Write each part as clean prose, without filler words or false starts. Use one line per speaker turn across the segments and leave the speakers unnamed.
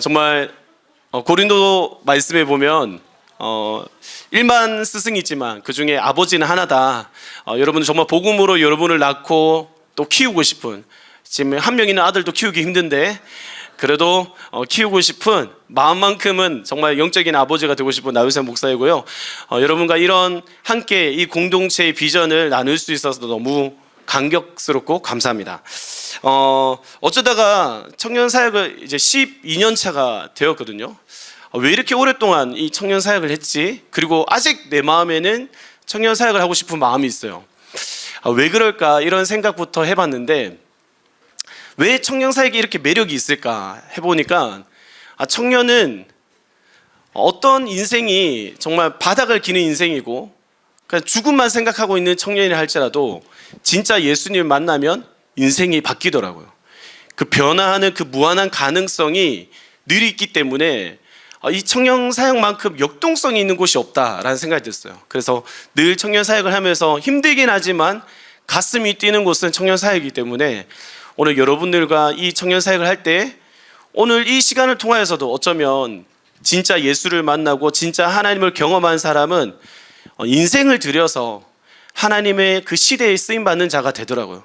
정말 고린도 말씀에 보면 일만 스승이 있지만 그 중에 아버지는 하나다. 여러분 정말 복음으로 여러분을 낳고 또 키우고 싶은, 지금 한 명 있는 아들도 키우기 힘든데 그래도 키우고 싶은 마음만큼은 정말 영적인 아버지가 되고 싶은 나유세 목사이고요. 여러분과 이런 함께 이 공동체의 비전을 나눌 수 있어서 너무 감격스럽고 감사합니다. 어쩌다가 청년 사역을 이제 12년 차가 되었거든요. 왜 이렇게 오랫동안 이 청년 사역을 했지? 그리고 아직 내 마음에는 청년 사역을 하고 싶은 마음이 있어요. 왜 그럴까? 이런 생각부터 해봤는데, 왜 청년 사역이 이렇게 매력이 있을까 해보니까, 청년은 어떤 인생이 정말 바닥을 기는 인생이고 그냥 죽음만 생각하고 있는 청년이라 할지라도 진짜 예수님을 만나면 인생이 바뀌더라고요. 그 변화하는 그 무한한 가능성이 늘 있기 때문에 이 청년 사역만큼 역동성이 있는 곳이 없다라는 생각이 들었어요. 그래서 늘 청년 사역을 하면서 힘들긴 하지만 가슴이 뛰는 곳은 청년 사역이기 때문에 오늘 여러분들과 이 청년 사역을 할 때 오늘 이 시간을 통하여서도 어쩌면 진짜 예수를 만나고 진짜 하나님을 경험한 사람은 인생을 들여서 하나님의 그 시대에 쓰임받는 자가 되더라고요.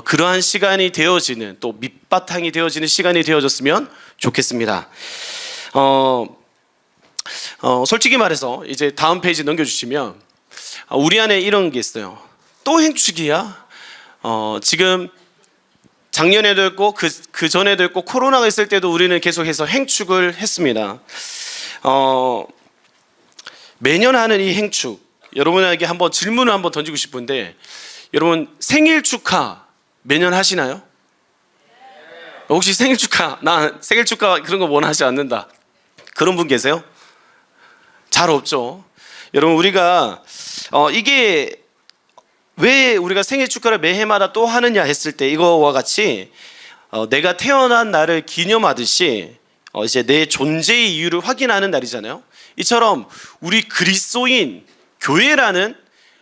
그러한 시간이 되어지는, 또 밑바탕이 되어지는 시간이 되어졌으면 좋겠습니다. 솔직히 말해서 이제 다음 페이지 넘겨주시면 우리 안에 이런 게 있어요. 또 행축이야? 지금 작년에도 했고 그 전에도 했고 코로나가 있을 때도 우리는 계속해서 행축을 했습니다. 매년 하는 이 행축, 여러분에게 한번 질문을 한번 던지고 싶은데, 여러분 생일 축하 매년 하시나요? 혹시 생일 축하, 나 생일 축하 그런 거 원하지 않는다, 그런 분 계세요? 잘 없죠. 여러분 우리가 이게 왜 우리가 생일 축하를 매해마다 또 하느냐 했을 때, 이거와 같이 내가 태어난 날을 기념하듯이 이제 내 존재의 이유를 확인하는 날이잖아요. 이처럼 우리 그리스도인 교회라는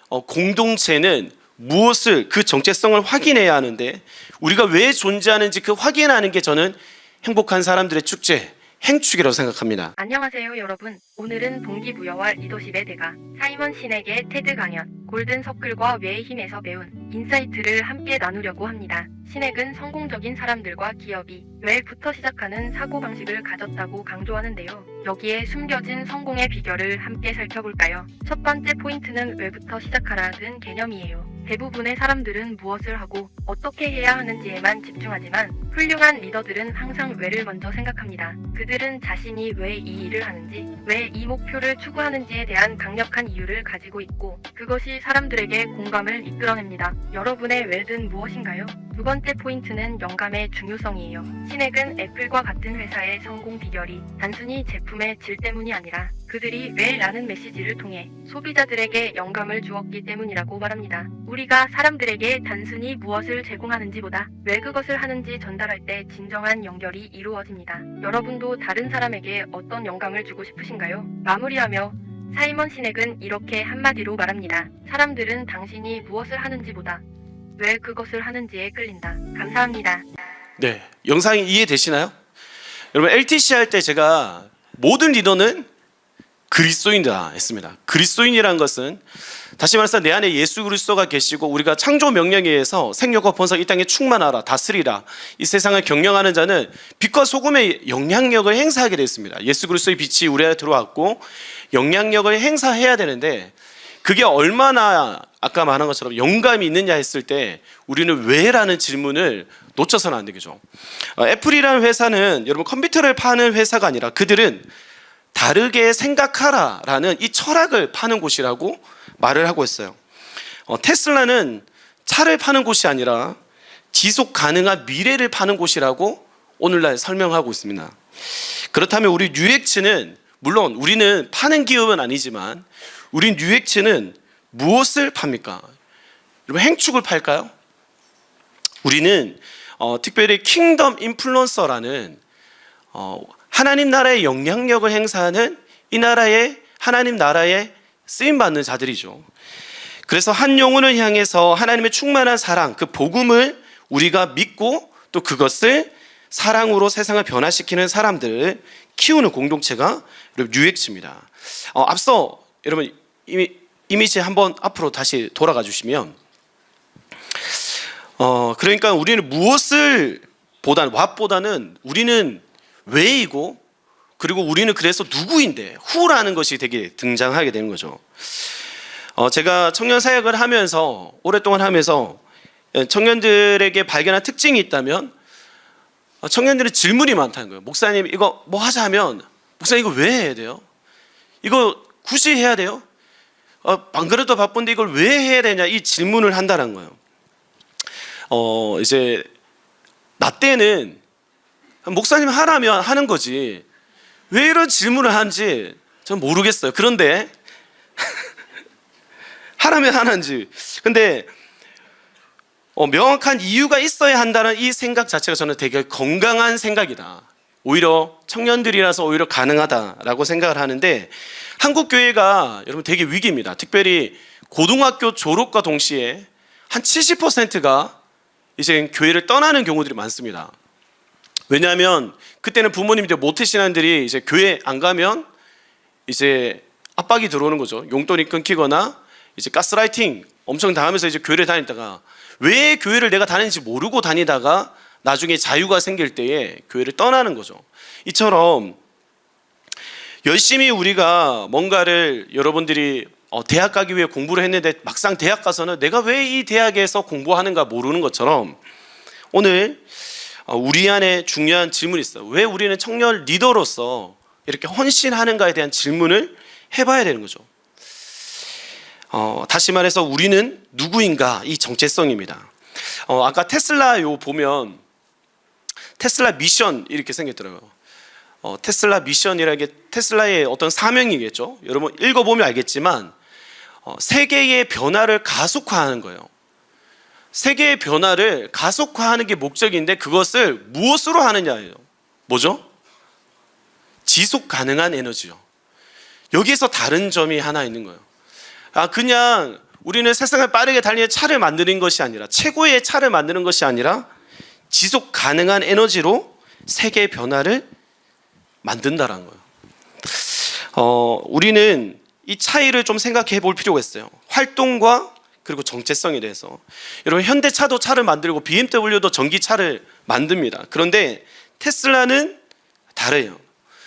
공동체는 무엇을, 그 정체성을 확인해야 하는데, 우리가 왜 존재하는지 그 확인하는 게 저는 행복한 사람들의 축제, 행축이라고 생각합니다.
안녕하세요 여러분. 오늘은 동기부여와 리더십의 대가 사이먼 신에게 테드 강연, 골든 서클과 뇌의 힘에서 배운 인사이트를 함께 나누려고 합니다. 신액은 성공적인 사람들과 기업이 뇌부터 시작하는 사고방식을 가졌다고 강조하는데요. 여기에 숨겨진 성공의 비결을 함께 살펴볼까요? 첫 번째 포인트는 왜부터 시작하라는 개념이에요. 대부분의 사람들은 무엇을 하고 어떻게 해야 하는지에만 집중하지만 훌륭한 리더들은 항상 왜를 먼저 생각합니다. 그들은 자신이 왜 이 일을 하는지, 왜 이 목표를 추구하는지에 대한 강력한 이유를 가지고 있고, 그것이 사람들에게 공감을 이끌어냅니다. 여러분의 왜는 무엇인가요? 두 번째 포인트는 영감의 중요성이에요. 신액은 애플과 같은 회사의 성공 비결이 단순히 제품의 질 때문이 아니라 그들이 왜라는 메시지를 통해 소비자들에게 영감을 주었기 때문이라고 말합니다. 우리가 사람들에게 단순히 무엇을 제공하는지보다 왜 그것을 하는지 전달할 때 진정한 연결이 이루어집니다. 여러분도 다른 사람에게 어떤 영감을 주고 싶으신가요? 마무리하며 사이먼 시넥은 이렇게 한마디로 말합니다. 사람들은 당신이 무엇을 하는지보다 왜 그것을 하는지에 끌린다. 감사합니다.
네, 영상이 이해되시나요? 여러분 LTC 할 때 제가 모든 리더는 그리스도인이다 했습니다. 그리스도인이라는 것은 다시 말해서 내 안에 예수 그리스도가 계시고 우리가 창조 명령에 의해서 생육과 번성 이 땅에 충만하라 다스리라, 이 세상을 경영하는 자는 빛과 소금의 영향력을 행사하게 됐습니다. 예수 그리스도의 빛이 우리 안에 들어왔고 영향력을 행사해야 되는데, 그게 얼마나 아까 말한 것처럼 영감이 있느냐 했을 때 우리는 왜라는 질문을 놓쳐서는 안 되겠죠. 애플이라는 회사는 여러분 컴퓨터를 파는 회사가 아니라 그들은 다르게 생각하라라는 이 철학을 파는 곳이라고 말을 하고 있어요. 테슬라는 차를 파는 곳이 아니라 지속 가능한 미래를 파는 곳이라고 오늘날 설명하고 있습니다. 그렇다면 우리 뉴엑츠는, 물론 우리는 파는 기업은 아니지만 우리 뉴엑츠는 무엇을 팝니까? 여러분 행축을 팔까요? 우리는 특별히 킹덤 인플루언서라는 하나님 나라의 영향력을 행사하는 이 나라의 하나님 나라에 쓰임받는 자들이죠. 그래서 한 영혼을 향해서 하나님의 충만한 사랑, 그 복음을 우리가 믿고 또 그것을 사랑으로 세상을 변화시키는 사람들을 키우는 공동체가 여러분 UX입니다. 앞서 여러분 이미지 한번 앞으로 다시 돌아가 주시면 그러니까 우리는 무엇을 what보다는 우리는 왜이고 그리고 우리는 그래서 누구인데 who라는 것이 되게 등장하게 되는 거죠. 제가 청년 사역을 하면서 오랫동안 하면서 청년들에게 발견한 특징이 있다면 청년들의 질문이 많다는 거예요. 목사님 이거 뭐 하자 하면 목사님 이거 왜 해야 돼요? 이거 굳이 해야 돼요? 안 그래도 바쁜데 이걸 왜 해야 되냐 이 질문을 한다는 거예요. 이제 나 때는 목사님 하라면 하는 거지 왜 이런 질문을 하는지 저는 모르겠어요. 그런데 하라면 하는지 근데 명확한 이유가 있어야 한다는 이 생각 자체가 저는 되게 건강한 생각이다. 오히려 청년들이라서 오히려 가능하다라고 생각을 하는데 한국 교회가 여러분 되게 위기입니다. 특별히 고등학교 졸업과 동시에 한 70%가 이제 교회를 떠나는 경우들이 많습니다. 왜냐하면 그때는 부모님들 모태신앙들이 이제 교회 안 가면 이제 압박이 들어오는 거죠. 용돈이 끊기거나 이제 가스라이팅 엄청 당하면서 이제 교회를 다니다가 왜 교회를 내가 다니는지 모르고 다니다가 나중에 자유가 생길 때에 교회를 떠나는 거죠. 이처럼 열심히 우리가 뭔가를 여러분들이 대학 가기 위해 공부를 했는데 막상 대학 가서는 내가 왜 이 대학에서 공부하는가 모르는 것처럼 오늘 우리 안에 중요한 질문이 있어요. 왜 우리는 청년 리더로서 이렇게 헌신하는가에 대한 질문을 해봐야 되는 거죠. 다시 말해서 우리는 누구인가 이 정체성입니다. 아까 테슬라 요 보면 테슬라 미션 이렇게 생겼더라고요. 테슬라 미션이라는 게 테슬라의 어떤 사명이겠죠. 여러분 읽어보면 알겠지만 세계의 변화를 가속화하는 거예요. 세계의 변화를 가속화하는 게 목적인데 그것을 무엇으로 하느냐예요. 뭐죠? 지속 가능한 에너지요. 여기에서 다른 점이 하나 있는 거예요. 그냥 우리는 세상을 빠르게 달리는 차를 만드는 것이 아니라 최고의 차를 만드는 것이 아니라 지속 가능한 에너지로 세계의 변화를 만든다라는 거예요. 우리는 이 차이를 좀 생각해 볼 필요가 있어요. 활동과 그리고 정체성에 대해서. 여러분 현대차도 차를 만들고 BMW도 전기차를 만듭니다. 그런데 테슬라는 달라요.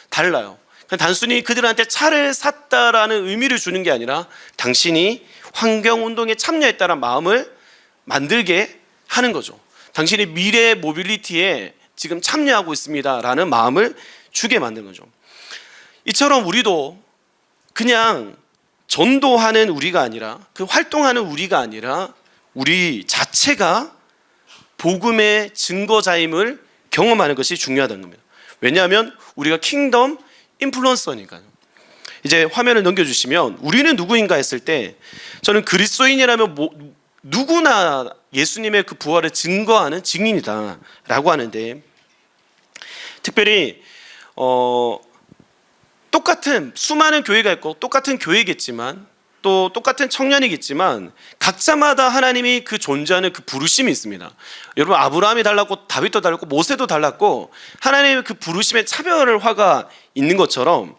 그냥 단순히 그들한테 차를 샀다라는 의미를 주는 게 아니라 당신이 환경운동에 참여했다는 마음을 만들게 하는 거죠. 당신이 미래 모빌리티에 지금 참여하고 있습니다라는 마음을 주게 만든 거죠. 이처럼 우리도 그냥 전도하는 우리가 아니라 그 활동하는 우리가 아니라 우리 자체가 복음의 증거자임을 경험하는 것이 중요하다는 겁니다. 왜냐하면 우리가 킹덤 인플루언서니까요. 이제 화면을 넘겨주시면 우리는 누구인가 했을 때 저는 그리스도인이라면 누구나 예수님의 그 부활을 증거하는 증인이다라고 하는데 특별히 똑같은 수많은 교회가 있고 똑같은 교회겠지만 또 똑같은 청년이겠지만 각자마다 하나님이 그 존재하는 그 부르심이 있습니다. 여러분 아브라함이 달랐고 다윗도 달랐고 모세도 달랐고 하나님의 그 부르심의 차별화가 있는 것처럼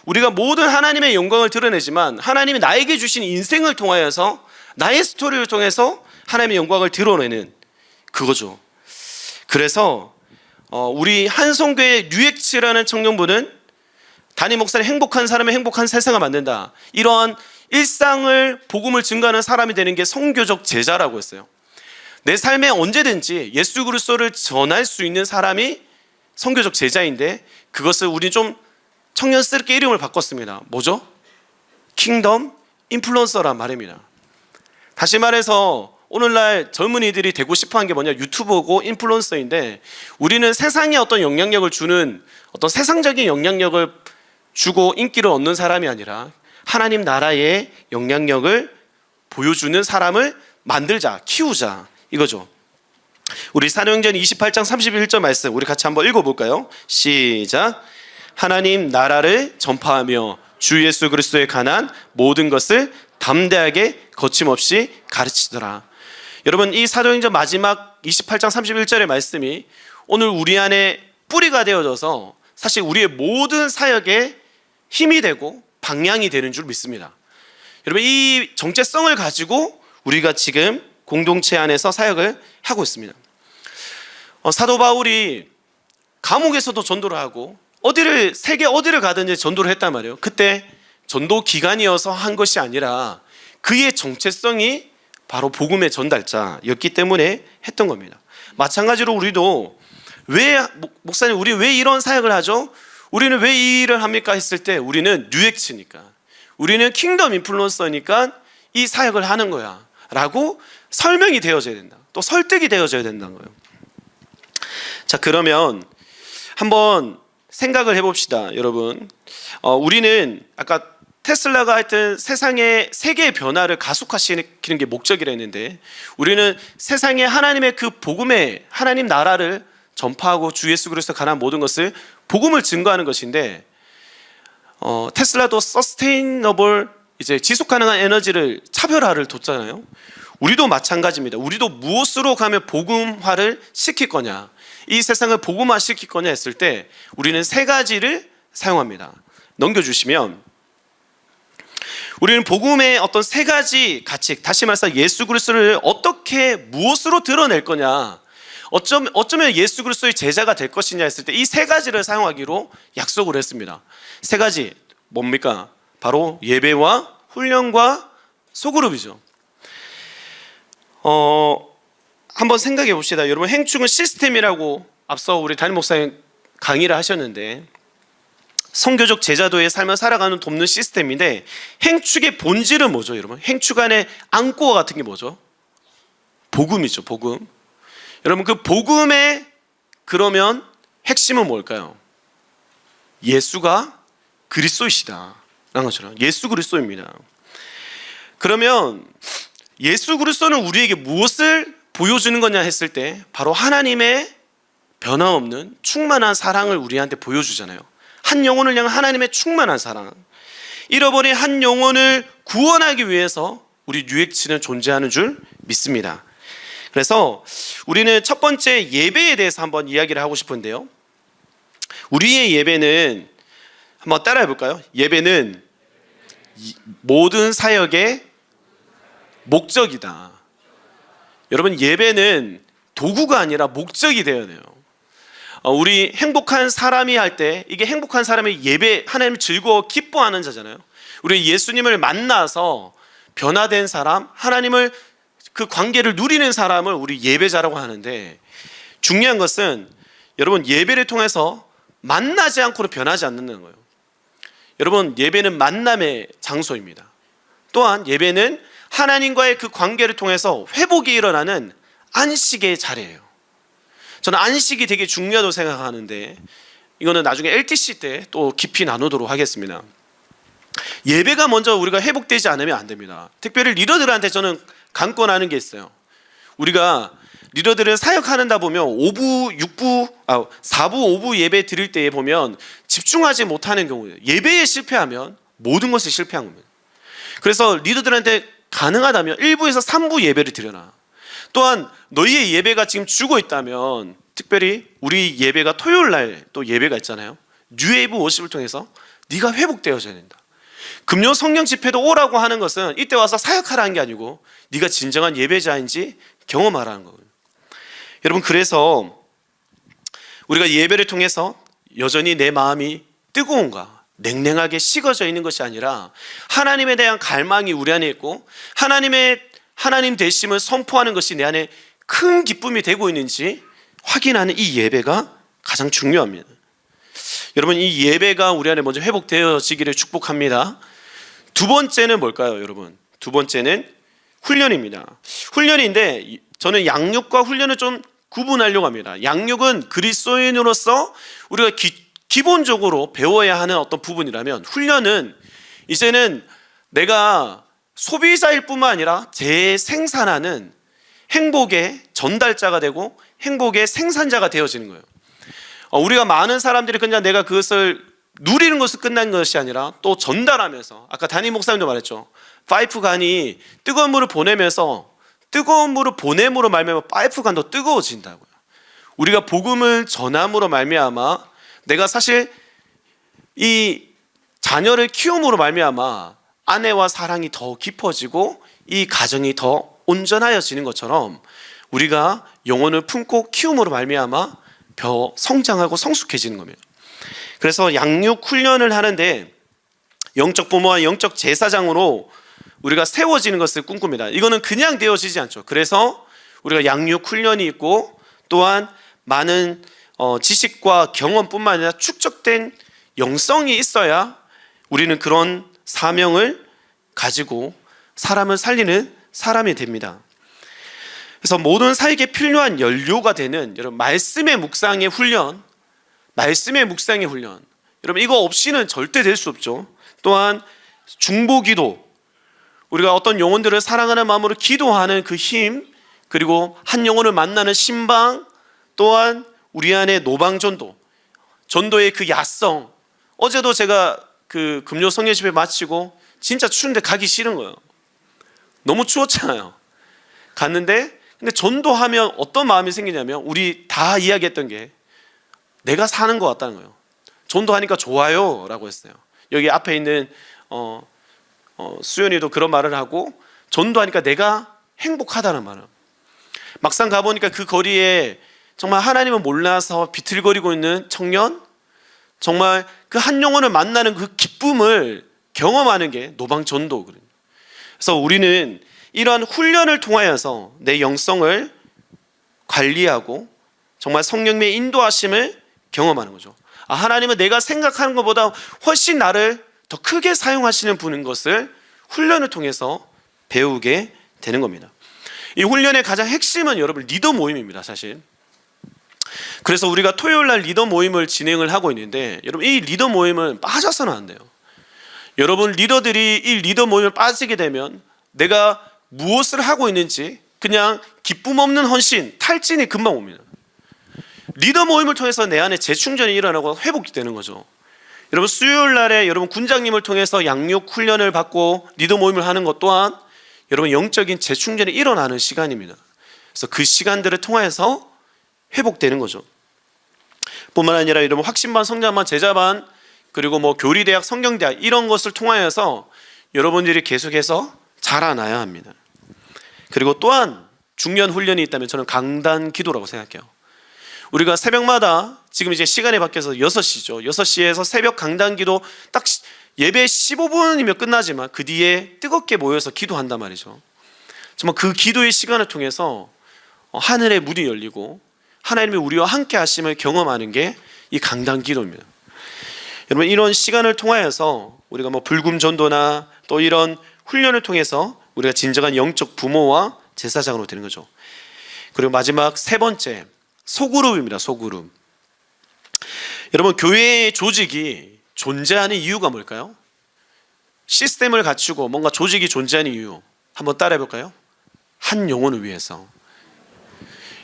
우리가 모든 하나님의 영광을 드러내지만 하나님이 나에게 주신 인생을 통하여서 나의 스토리를 통해서 하나님의 영광을 드러내는 그거죠. 그래서 우리 한성교회 UX라는 청년부는 담임 목사님 행복한 사람의 행복한 세상을 만든다. 이러한 일상을 복음을 증거하는 사람이 되는 게 선교적 제자라고 했어요. 내 삶에 언제든지 예수 그리스도를 전할 수 있는 사람이 선교적 제자인데 그것을 우리 좀 청년스럽게 이름을 바꿨습니다. 뭐죠? 킹덤 인플루언서란 말입니다. 다시 말해서 오늘날 젊은이들이 되고 싶어하는 게 뭐냐? 유튜버고 인플루언서인데 우리는 세상에 어떤 영향력을 주는 어떤 세상적인 영향력을 주고 인기를 얻는 사람이 아니라 하나님 나라의 영향력을 보여주는 사람을 만들자, 키우자 이거죠. 우리 사도행전 28장 31절 말씀 우리 같이 한번 읽어볼까요? 시작. 하나님 나라를 전파하며 주 예수 그리스도에 관한 모든 것을 담대하게 거침없이 가르치더라. 여러분 이 사도행전 마지막 28장 31절의 말씀이 오늘 우리 안에 뿌리가 되어져서 사실 우리의 모든 사역에 힘이 되고 방향이 되는 줄 믿습니다. 여러분, 이 정체성을 가지고 우리가 지금 공동체 안에서 사역을 하고 있습니다. 사도 바울이 감옥에서도 전도를 하고 세계 어디를 가든지 전도를 했단 말이에요. 그때 전도 기간이어서 한 것이 아니라 그의 정체성이 바로 복음의 전달자였기 때문에 했던 겁니다. 마찬가지로 우리도 목사님 우리 왜 이런 사역을 하죠? 우리는 왜 이 일을 합니까? 했을 때 우리는 뉴엑츠니까, 우리는 킹덤 인플루언서니까 이 사역을 하는 거야 라고 설명이 되어져야 된다. 또 설득이 되어져야 된다는 거예요. 자, 그러면 한번 생각을 해봅시다, 여러분. 우리는 아까 테슬라가 하여튼 세계의 변화를 가속화시키는 게 목적이라 했는데, 우리는 세상에 하나님의 그 복음의 하나님 나라를 전파하고 주 예수 그리스도 관한 모든 것을 복음을 증거하는 것인데, 테슬라도 서스테이너블 이제 지속 가능한 에너지를 차별화를 뒀잖아요. 우리도 마찬가지입니다. 우리도 무엇으로 가면 복음화를 시킬 거냐, 이 세상을 복음화 시킬 거냐 했을 때 우리는 세 가지를 사용합니다. 넘겨주시면, 우리는 복음의 어떤 세 가지 가치, 다시 말해서 예수 그리스도를 어떻게 무엇으로 드러낼 거냐, 어쩌면 예수 그리스도의 제자가 될 것이냐 했을 때 이 세 가지를 사용하기로 약속을 했습니다. 세 가지 뭡니까? 바로 예배와 훈련과 소그룹이죠. 한번 생각해 봅시다. 여러분, 행축은 시스템이라고 앞서 우리 담임 목사님 강의를 하셨는데, 선교적 제자도의 삶을 살아가는 돕는 시스템인데, 행축의 본질은 뭐죠, 여러분? 행축 안에 안고가 같은 게 뭐죠? 복음이죠, 복음. 여러분, 그 복음의 그러면 핵심은 뭘까요? 예수가 그리스도이시다라는 것처럼 예수 그리스도입니다. 그러면 예수 그리스도는 우리에게 무엇을 보여주는 거냐 했을 때 바로 하나님의 변함없는 충만한 사랑을 우리한테 보여주잖아요. 한 영혼을 향한 하나님의 충만한 사랑, 잃어버린 한 영혼을 구원하기 위해서 우리 뉴엑츠는 존재하는 줄 믿습니다. 그래서 우리는 첫 번째 예배에 대해서 한번 이야기를 하고 싶은데요, 우리의 예배는 한번 따라해 볼까요? 예배는 모든 사역의 목적이다. 여러분, 예배는 도구가 아니라 목적이 되어야 돼요. 우리 행복한 사람이 할 때, 이게 행복한 사람이 예배, 하나님을 즐거워 기뻐하는 자잖아요. 우리 예수님을 만나서 변화된 사람, 하나님을 그 관계를 누리는 사람을 우리 예배자라고 하는데, 중요한 것은 여러분, 예배를 통해서 만나지 않고는 변하지 않는 거예요. 여러분, 예배는 만남의 장소입니다. 또한 예배는 하나님과의 그 관계를 통해서 회복이 일어나는 안식의 자리예요. 저는 안식이 되게 중요하다고 생각하는데, 이거는 나중에 LTC 때 또 깊이 나누도록 하겠습니다. 예배가 먼저 우리가 회복되지 않으면 안 됩니다. 특별히 리더들한테 저는 강권하는 게 있어요. 우리가 리더들은 사역하는다 보면 4부, 5부 예배 드릴 때에 보면 집중하지 못하는 경우예요. 예배에 실패하면 모든 것이 실패한 겁니다. 그래서 리더들한테 가능하다면 1부에서 3부 예배를 드려라. 또한 너희의 예배가 지금 죽어 있다면, 특별히 우리 예배가 토요일 날 또 예배가 있잖아요. 뉴웨이브 워십을 통해서 네가 회복되어져야 된다. 금요 성령 집회도 오라고 하는 것은 이때 와서 사역하라는 게 아니고 네가 진정한 예배자인지 경험하라는 거예요. 여러분, 그래서 우리가 예배를 통해서 여전히 내 마음이 뜨거운가, 냉랭하게 식어져 있는 것이 아니라 하나님에 대한 갈망이 우리 안에 있고 하나님 되심을 선포하는 것이 내 안에 큰 기쁨이 되고 있는지 확인하는 이 예배가 가장 중요합니다. 여러분, 이 예배가 우리 안에 먼저 회복되어지기를 축복합니다. 두 번째는 뭘까요, 여러분? 두 번째는 훈련입니다. 훈련인데 저는 양육과 훈련을 좀 구분하려고 합니다. 양육은 그리스도인으로서 우리가 기본적으로 배워야 하는 어떤 부분이라면, 훈련은 이제는 내가 소비자일 뿐만 아니라 재생산하는 행복의 전달자가 되고 행복의 생산자가 되어지는 거예요. 우리가 많은 사람들이 그냥 내가 그것을 누리는 것을 끝난 것이 아니라 또 전달하면서, 아까 담임 목사님도 말했죠. 파이프관이 뜨거운 물을 보내면서 뜨거운 물을 보냄으로 말미암아 파이프관도 뜨거워진다고요. 우리가 복음을 전함으로 말미암아 내가 사실 이 자녀를 키움으로 말미암아 아내와 사랑이 더 깊어지고 이 가정이 더 온전하여지는 것처럼 우리가 영혼을 품고 키움으로 말미암아 더 성장하고 성숙해지는 겁니다. 그래서 양육 훈련을 하는데 영적 부모와 영적 제사장으로 우리가 세워지는 것을 꿈꿉니다. 이거는 그냥 되어지지 않죠. 그래서 우리가 양육 훈련이 있고 또한 많은 지식과 경험뿐만 아니라 축적된 영성이 있어야 우리는 그런 사명을 가지고 사람을 살리는 사람이 됩니다. 그래서 모든 사역에 필요한 연료가 되는 여러분 말씀의 묵상의 훈련, 여러분 이거 없이는 절대 될 수 없죠. 또한 중보기도, 우리가 어떤 영혼들을 사랑하는 마음으로 기도하는 그 힘, 그리고 한 영혼을 만나는 신방, 또한 우리 안에 노방전도, 전도의 그 야성. 어제도 제가 그 금요 성례집회 마치고 진짜 추운데 가기 싫은 거예요. 너무 추웠잖아요. 갔는데 근데 전도하면 어떤 마음이 생기냐면 우리 다 이야기했던 게 내가 사는 것 같다는 거예요. 전도하니까 좋아요 라고 했어요. 여기 앞에 있는 수연이도 그런 말을 하고 전도하니까 내가 행복하다는 말을. 막상 가보니까 그 거리에 정말 하나님을 몰라서 비틀거리고 있는 청년, 정말 그 한 영혼을 만나는 그 기쁨을 경험하는 게 노방전도. 그래서 우리는 이러한 훈련을 통하여서 내 영성을 관리하고 정말 성령님의 인도하심을 경험하는 거죠. 하나님은 내가 생각하는 것보다 훨씬 나를 더 크게 사용하시는 분인 것을 훈련을 통해서 배우게 되는 겁니다. 이 훈련의 가장 핵심은 여러분 리더 모임입니다, 사실. 그래서 우리가 토요일 날 리더 모임을 진행을 하고 있는데 여러분 이 리더 모임은 빠져서는 안 돼요. 여러분 리더들이 이 리더 모임을 빠지게 되면 내가 무엇을 하고 있는지 그냥 기쁨 없는 헌신, 탈진이 금방 옵니다. 리더 모임을 통해서 내 안에 재충전이 일어나고 회복이 되는 거죠. 여러분 수요일 날에 여러분 군장님을 통해서 양육 훈련을 받고 리더 모임을 하는 것 또한 여러분 영적인 재충전이 일어나는 시간입니다. 그래서 그 시간들을 통해서 회복되는 거죠. 뿐만 아니라 여러분 확신반, 성장반, 제자반, 그리고 뭐 교리대학, 성경대학 이런 것을 통하여서 여러분들이 계속해서 자라나야 합니다. 그리고 또한 중요한 훈련이 있다면 저는 강단 기도라고 생각해요. 우리가 새벽마다 지금 이제 시간이 바뀌어서 6시죠. 6시에서 새벽 강단 기도 딱 예배 15분이면 끝나지만 그 뒤에 뜨겁게 모여서 기도한단 말이죠. 정말 그 기도의 시간을 통해서 하늘의 문이 열리고 하나님이 우리와 함께 하심을 경험하는 게 이 강단 기도입니다. 여러분 이런 시간을 통하여서 우리가 뭐 불금 전도나 또 이런 훈련을 통해서 우리가 진정한 영적 부모와 제사장으로 되는 거죠. 그리고 마지막 세 번째, 소그룹입니다. 소그룹. 여러분 교회의 조직이 존재하는 이유가 뭘까요? 시스템을 갖추고 뭔가 조직이 존재하는 이유 한번 따라해 볼까요? 한 영혼을 위해서.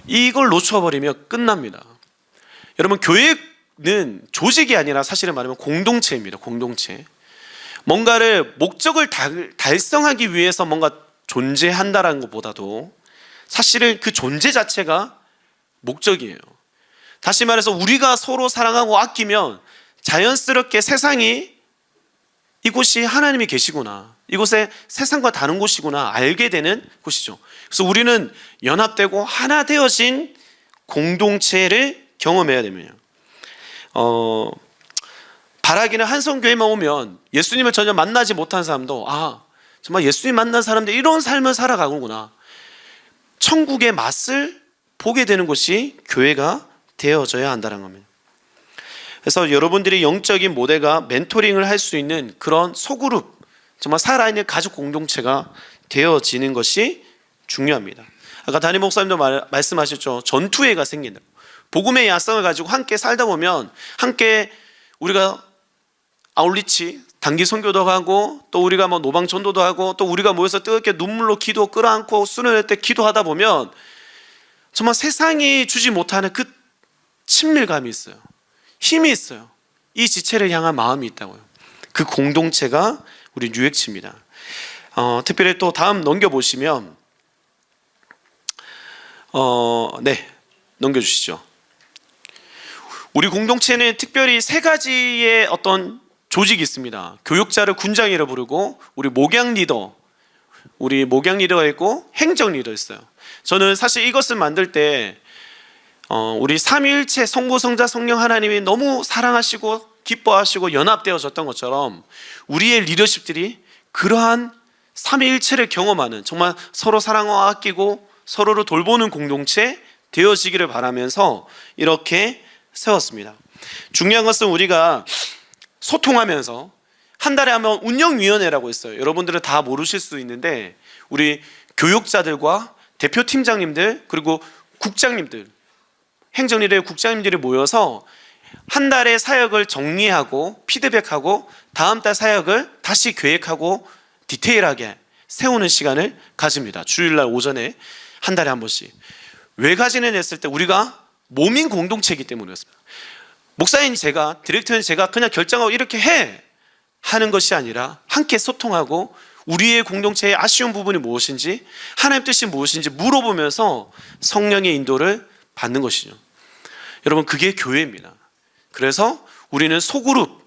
이걸 놓쳐버리면 끝납니다. 여러분 교회는 조직이 아니라 사실은 말하면 공동체입니다. 공동체. 뭔가를 목적을 달성하기 위해서 뭔가 존재한다라는 것보다도 사실은 그 존재 자체가 목적이에요. 다시 말해서 우리가 서로 사랑하고 아끼면 자연스럽게 세상이 이곳이 하나님이 계시구나, 이곳에 세상과 다른 곳이구나 알게 되는 곳이죠. 그래서 우리는 연합되고 하나 되어진 공동체를 경험해야 됩니다. 바라기는 한성교회만 오면 예수님을 전혀 만나지 못한 사람도 정말 예수님 만난 사람들 이런 삶을 살아가는구나, 천국의 맛을 보게 되는 곳이 교회가 되어져야 한다는 겁니다. 그래서 여러분들이 영적인 모델과 멘토링을 할 수 있는 그런 소그룹, 정말 살아있는 가족 공동체가 되어지는 것이 중요합니다. 아까 담임 목사님도 말씀하셨죠. 전투회가 생긴다. 복음의 야성을 가지고 함께 살다 보면 함께 우리가 아울리치 단기 선교도 하고 또 우리가 뭐 노방 전도도 하고 또 우리가 모여서 뜨겁게 눈물로 기도 끌어안고 수련회 때 기도하다 보면 정말 세상이 주지 못하는 그 친밀감이 있어요. 힘이 있어요. 이 지체를 향한 마음이 있다고요. 그 공동체가 우리 뉴엑치입니다. 특별히 또 다음 넘겨보시면 네, 넘겨주시죠. 우리 공동체는 특별히 세 가지의 어떤 조직이 있습니다. 교육자를 군장이라 부르고, 우리 목양 리더가 있고, 행정 리더 있어요. 저는 사실 이것을 만들 때 우리 삼위일체 성부, 성자, 성령 하나님이 너무 사랑하시고 기뻐하시고 연합되어졌던 것처럼 우리의 리더십들이 그러한 삼위일체를 경험하는, 정말 서로 사랑하고 아끼고 서로를 돌보는 공동체 되어지기를 바라면서 이렇게 세웠습니다. 중요한 것은 우리가 소통하면서 한 달에 한번 운영위원회라고 있어요. 여러분들은 다 모르실 수 있는데 우리 교육자들과 대표팀장님들 그리고 국장님들, 행정일의 국장님들이 모여서 한 달의 사역을 정리하고 피드백하고 다음 달 사역을 다시 계획하고 디테일하게 세우는 시간을 가집니다. 주일날 오전에 한 달에 한 번씩. 왜 가지는 했을 때 우리가 몸인 공동체이기 때문이었습니다. 목사인 제가, 디렉터인 제가 그냥 결정하고 이렇게 해 하는 것이 아니라 함께 소통하고 우리의 공동체의 아쉬운 부분이 무엇인지, 하나님 뜻이 무엇인지 물어보면서 성령의 인도를 받는 것이죠. 여러분, 그게 교회입니다. 그래서 우리는 소그룹,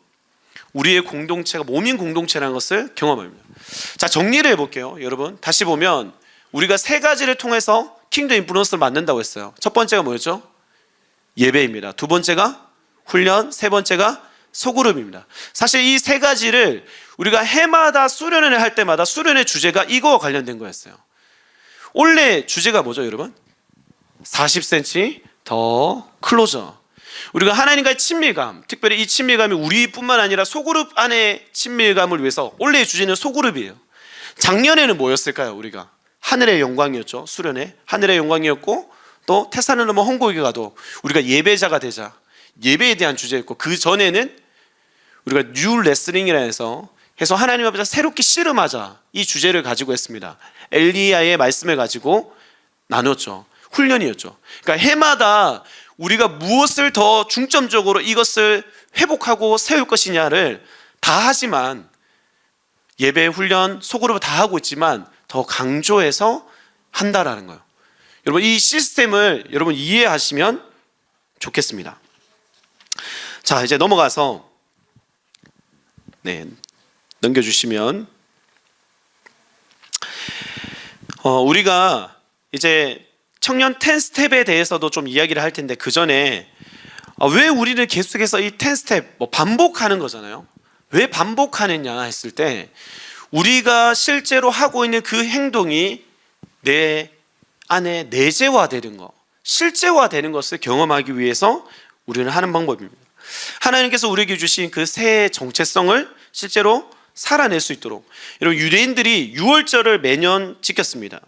우리의 공동체가 몸인 공동체라는 것을 경험합니다. 자, 정리를 해볼게요. 여러분, 다시 보면 우리가 세 가지를 통해서 킹덤 인플루언서를 만든다고 했어요. 첫 번째가 뭐였죠? 예배입니다. 두 번째가 훈련, 세 번째가 소그룹입니다. 사실 이 세 가지를 우리가 해마다 수련회를 할 때마다 수련회 주제가 이거와 관련된 거였어요. 원래 주제가 뭐죠, 여러분? 40cm 더 클로저. 우리가 하나님과의 친밀감, 특별히 이 친밀감이 우리뿐만 아니라 소그룹 안의 친밀감을 위해서, 원래의 주제는 소그룹이에요. 작년에는 뭐였을까요? 우리가 하늘의 영광이었죠. 수련회 하늘의 영광이었고, 또 테살로니가 홍보에 가도 우리가 예배자가 되자, 예배에 대한 주제였고, 그 전에는 우리가 뉴 레슬링이라 해서 하나님 앞에서 새롭게 씨름하자, 이 주제를 가지고 했습니다. 엘리야의 말씀을 가지고 나눴죠. 훈련이었죠. 그러니까 해마다 우리가 무엇을 더 중점적으로 이것을 회복하고 세울 것이냐를 다 하지만, 예배, 훈련, 소그룹을 다 하고 있지만 더 강조해서 한다라는 거예요. 여러분, 이 시스템을 여러분 이해하시면 좋겠습니다. 자, 이제 넘어가서 넘겨주시면 우리가 이제 청년 10스텝에 대해서도 좀 이야기를 할 텐데, 그 전에 왜 우리는 계속해서 이 10스텝 반복하는 거잖아요. 왜 반복하느냐 했을 때, 우리가 실제로 하고 있는 그 행동이 내 안에 내재화되는 것, 실제화되는 것을 경험하기 위해서 우리는 하는 방법입니다. 하나님께서 우리에게 주신 그 새 정체성을 실제로 살아낼 수 있도록, 여러분, 유대인들이 유월절을 매년 지켰습니다.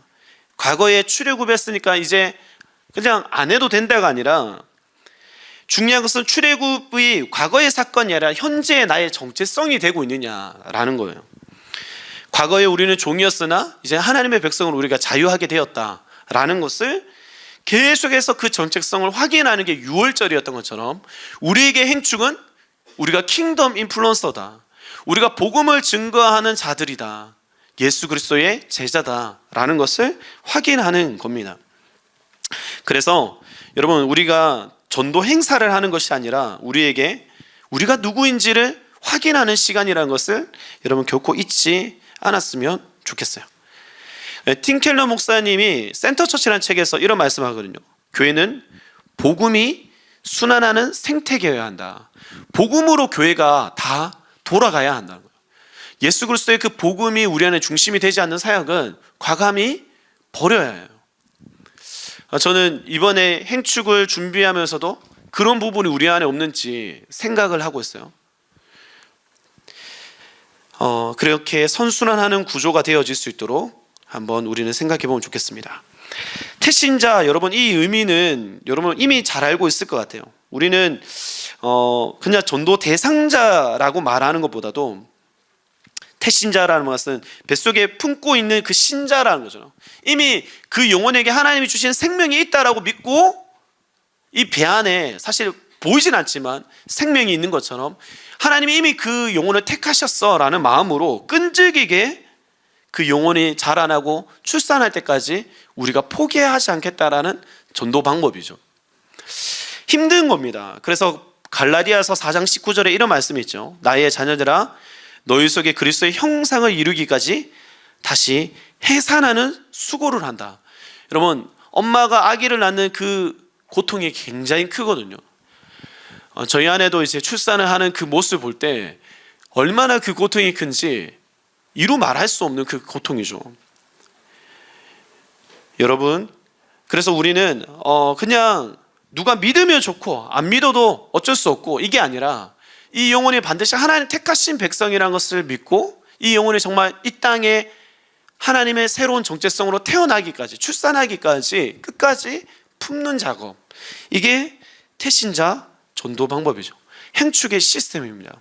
과거에 출애굽했으니까 이제 그냥 안 해도 된다가 아니라, 중요한 것은 출애굽이 과거의 사건이 아니라 현재의 나의 정체성이 되고 있느냐라는 거예요. 과거에 우리는 종이었으나 이제 하나님의 백성으로 우리가 자유하게 되었다라는 것을 계속해서 그 정체성을 확인하는 게 유월절이었던 것처럼, 우리에게 행축은 우리가 킹덤 인플루언서다, 우리가 복음을 증거하는 자들이다, 예수 그리스도의 제자다라는 것을 확인하는 겁니다. 그래서 여러분, 우리가 전도 행사를 하는 것이 아니라 우리에게 우리가 누구인지를 확인하는 시간이라는 것을 여러분 결코 잊지 않았으면 좋겠어요. 팀 켈러 목사님이 센터처치라는 책에서 이런 말씀하거든요. 교회는 복음이 순환하는 생태계여야 한다. 복음으로 교회가 다 돌아가야 한다는 거예요. 예수 그리스도의 그 복음이 우리 안에 중심이 되지 않는 사역은 과감히 버려야 해요. 저는 이번에 행축을 준비하면서도 그런 부분이 우리 안에 없는지 생각을 하고 있어요. 그렇게 선순환하는 구조가 되어질 수 있도록 한번 우리는 생각해 보면 좋겠습니다. 태신자, 여러분, 이 의미는 여러분 이미 잘 알고 있을 것 같아요. 우리는 그냥 전도 대상자라고 말하는 것보다도 태신자라는 것은 뱃속에 품고 있는 그 신자라는 거죠. 이미 그 영혼에게 하나님이 주신 생명이 있다라고 믿고, 이 배 안에 사실 보이진 않지만 생명이 있는 것처럼 하나님이 이미 그 영혼을 택하셨어라는 마음으로 끈질기게 그 영혼이 자라나고 출산할 때까지 우리가 포기하지 않겠다라는 전도 방법이죠. 힘든 겁니다. 그래서 갈라디아서 4장 19절에 이런 말씀이 있죠. 나의 자녀들아 너희 속에 그리스도의 형상을 이루기까지 다시 해산하는 수고를 한다. 여러분, 엄마가 아기를 낳는 그 고통이 굉장히 크거든요. 저희 아내도 이제 출산을 하는 그 모습을 볼 때 얼마나 그 고통이 큰지 이루 말할 수 없는 그 고통이죠. 여러분, 그래서 우리는 그냥 누가 믿으면 좋고 안 믿어도 어쩔 수 없고 이게 아니라 이 영혼이 반드시 하나님 택하신 백성이라는 것을 믿고 이 영혼이 정말 이 땅에 하나님의 새로운 정체성으로 태어나기까지, 출산하기까지 끝까지 품는 작업, 이게 태신자 전도 방법이죠. 행축의 시스템입니다.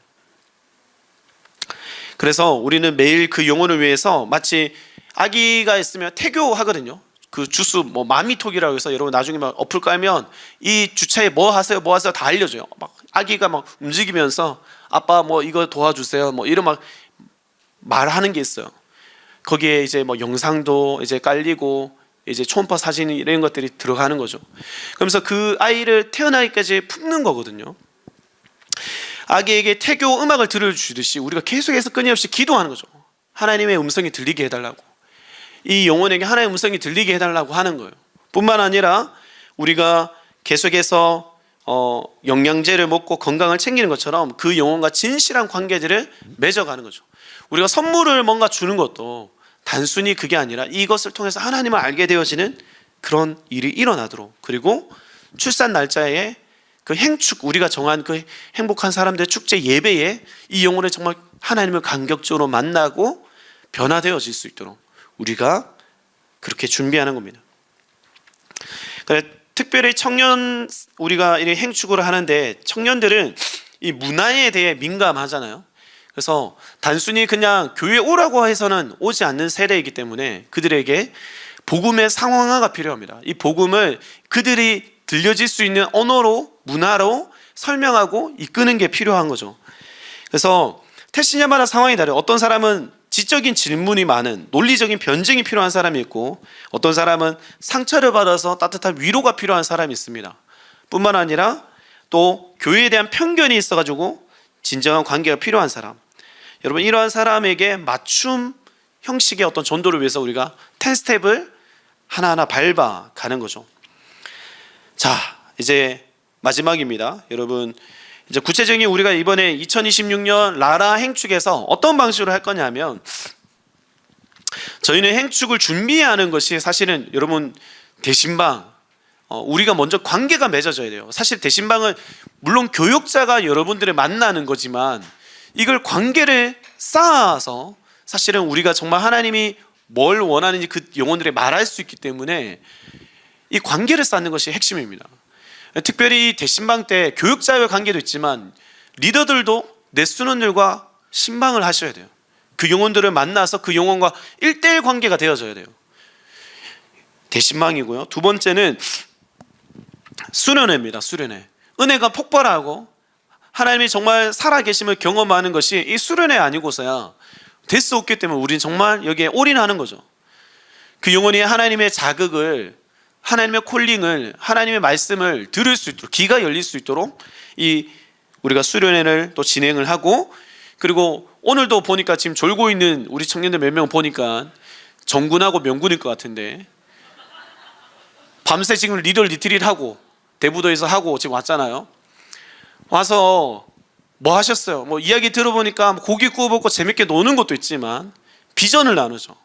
그래서 우리는 매일 그 영혼을 위해서 마치 아기가 있으면 태교하거든요. 그 주스 마미톡이라고 해서 여러분 나중에 막 어플 깔면 이 주차에 뭐 하세요 다 알려줘요. 막 아기가 막 움직이면서 아빠 뭐 이거 도와주세요 뭐 이런 막 말하는 게 있어요. 거기에 이제 뭐 영상도 이제 깔리고 이제 초음파 사진 이런 것들이 들어가는 거죠. 그러면서 그 아이를 태어나기까지 품는 거거든요. 아기에게 태교 음악을 들려주듯이 우리가 계속해서 끊임없이 기도하는 거죠. 하나님의 음성이 들리게 해달라고, 이 영혼에게 하나님의 음성이 들리게 해달라고 하는 거예요. 뿐만 아니라 우리가 계속해서 영양제를 먹고 건강을 챙기는 것처럼 그 영혼과 진실한 관계들을 맺어가는 거죠. 우리가 선물을 뭔가 주는 것도 단순히 그게 아니라 이것을 통해서 하나님을 알게 되어지는 그런 일이 일어나도록, 그리고 출산 날짜에 그 행축, 우리가 정한 그 행복한 사람들의 축제 예배에 이 영혼을 정말 하나님을 간격적으로 만나고 변화되어질 수 있도록 우리가 그렇게 준비하는 겁니다. 특별히 청년, 우리가 이 행축을 하는데 청년들은 이 문화에 대해 민감하잖아요. 그래서 단순히 그냥 교회에 오라고 해서는 오지 않는 세대이기 때문에 그들에게 복음의 상황화가 필요합니다. 이 복음을 그들이 들려질 수 있는 언어로, 문화로 설명하고 이끄는 게 필요한 거죠. 그래서 태신자마다 상황이 다르요. 어떤 사람은 지적인 질문이 많은 논리적인 변증이 필요한 사람이 있고, 어떤 사람은 상처를 받아서 따뜻한 위로가 필요한 사람이 있습니다. 뿐만 아니라 또 교회에 대한 편견이 있어가지고 진정한 관계가 필요한 사람, 여러분 이러한 사람에게 맞춤 형식의 어떤 전도를 위해서 우리가 10스텝을 하나하나 밟아 가는 거죠. 자, 이제 마지막입니다. 여러분, 이제 구체적인 우리가 이번에 2026년 라라 행축에서 어떤 방식으로 할 거냐면, 저희는 행축을 준비하는 것이 사실은 여러분 대신방, 우리가 먼저 관계가 맺어져야 돼요. 사실 대신방은 물론 교육자가 여러분들을 만나는 거지만 이걸 관계를 쌓아서 사실은 우리가 정말 하나님이 뭘 원하는지 그 영혼들에 말할 수 있기 때문에 이 관계를 쌓는 것이 핵심입니다. 특별히 대신방 때 교육자와의 관계도 있지만 리더들도 내 순원들과 신방을 하셔야 돼요. 그 영혼들을 만나서 그 영혼과 1대1 관계가 되어져야 돼요. 대신방이고요. 두 번째는 수련회입니다. 수련회. 은혜가 폭발하고 하나님이 정말 살아계심을 경험하는 것이 이 수련회 아니고서야 될 수 없기 때문에 우리는 정말 여기에 올인하는 거죠. 그 영혼이 하나님의 자극을, 하나님의 콜링을, 하나님의 말씀을 들을 수 있도록, 귀가 열릴 수 있도록 이 우리가 수련회를 또 진행을 하고, 그리고 오늘도 보니까 지금 졸고 있는 우리 청년들 몇 명 보니까 정군하고 명군일 것 같은데 밤새 지금 리더 리트릿 하고 대부도에서 하고 지금 왔잖아요. 와서 뭐 하셨어요? 뭐 이야기 들어보니까 고기 구워 먹고 재밌게 노는 것도 있지만 비전을 나누죠.